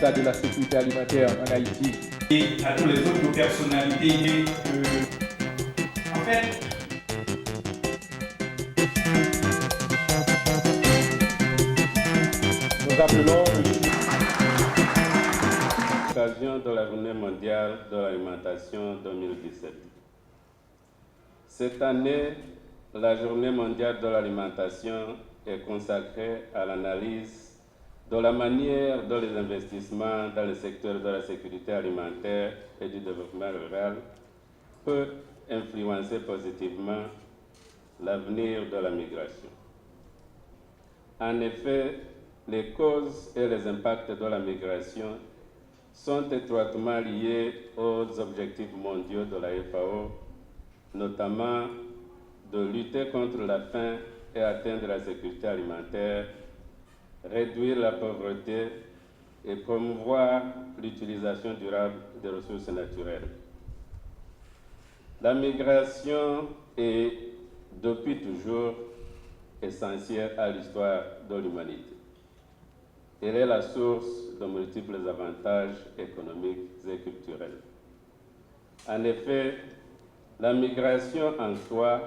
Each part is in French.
l'état de la sécurité alimentaire en Haïti. Et à tous les autres personnalités en fait, nous appelons l'occasion de la Journée mondiale de l'alimentation 2017. Cette année, la Journée mondiale de l'alimentation est consacrée à l'analyse de la manière dont les investissements dans le secteur de la sécurité alimentaire et du développement rural peuvent influencer positivement l'avenir de la migration. En effet, les causes et les impacts de la migration sont étroitement liés aux objectifs mondiaux de la FAO, notamment de lutter contre la faim et atteindre la sécurité alimentaire, réduire la pauvreté et promouvoir l'utilisation durable des ressources naturelles. La migration est depuis toujours essentielle à l'histoire de l'humanité. Elle est la source de multiples avantages économiques et culturels. En effet, la migration en soi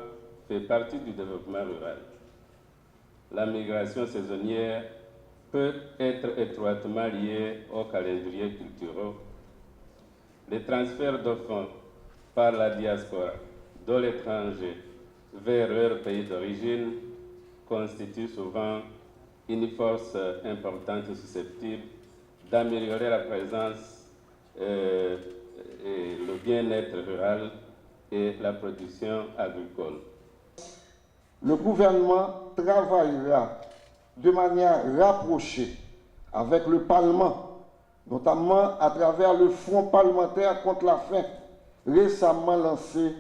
fait partie du développement rural. La migration saisonnière peut être étroitement liée aux calendriers culturels. Les transferts de fonds par la diaspora de l'étranger vers leur pays d'origine constituent souvent une force importante susceptible d'améliorer la présence et le bien-être rural et la production agricole. Le gouvernement travaillera de manière rapprochée avec le Parlement, notamment à travers le Front parlementaire contre la faim, récemment lancé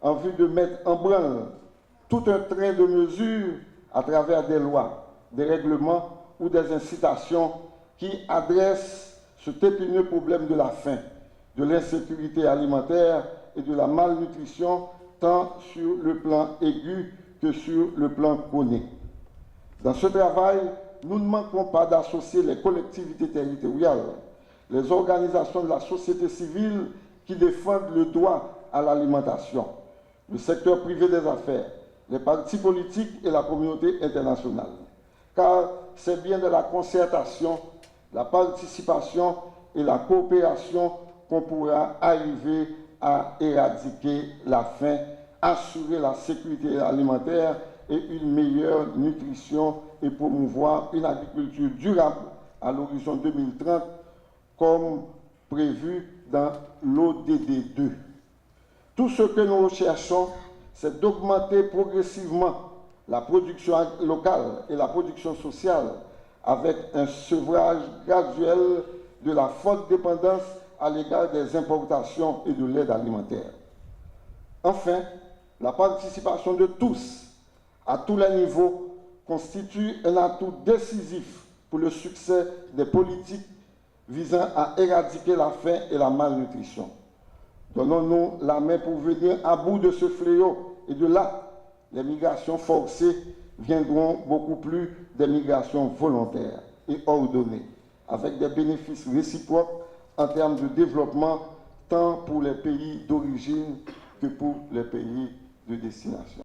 en vue de mettre en branle tout un train de mesures à travers des lois, des règlements ou des incitations qui adressent cet épineux problème de la faim, de l'insécurité alimentaire et de la malnutrition, tant sur le plan aigu que sur le plan chronique. Dans ce travail, nous ne manquons pas d'associer les collectivités territoriales, les organisations de la société civile qui défendent le droit à l'alimentation, le secteur privé des affaires, les partis politiques et la communauté internationale. Car c'est bien de la concertation, la participation et la coopération qu'on pourra arriver à éradiquer la faim, assurer la sécurité alimentaire et une meilleure nutrition et promouvoir une agriculture durable à l'horizon 2030 comme prévu dans l'ODD 2. Tout ce que nous recherchons, c'est d'augmenter progressivement la production locale et la production sociale avec un sevrage graduel de la forte dépendance à l'égard des importations et de l'aide alimentaire. Enfin, la participation de tous, à tous les niveaux, constitue un atout décisif pour le succès des politiques visant à éradiquer la faim et la malnutrition. Donnons-nous la main pour venir à bout de ce fléau et de là, les migrations forcées viendront beaucoup plus des migrations volontaires et ordonnées, avec des bénéfices réciproques en termes de développement tant pour les pays d'origine que pour les pays de destination.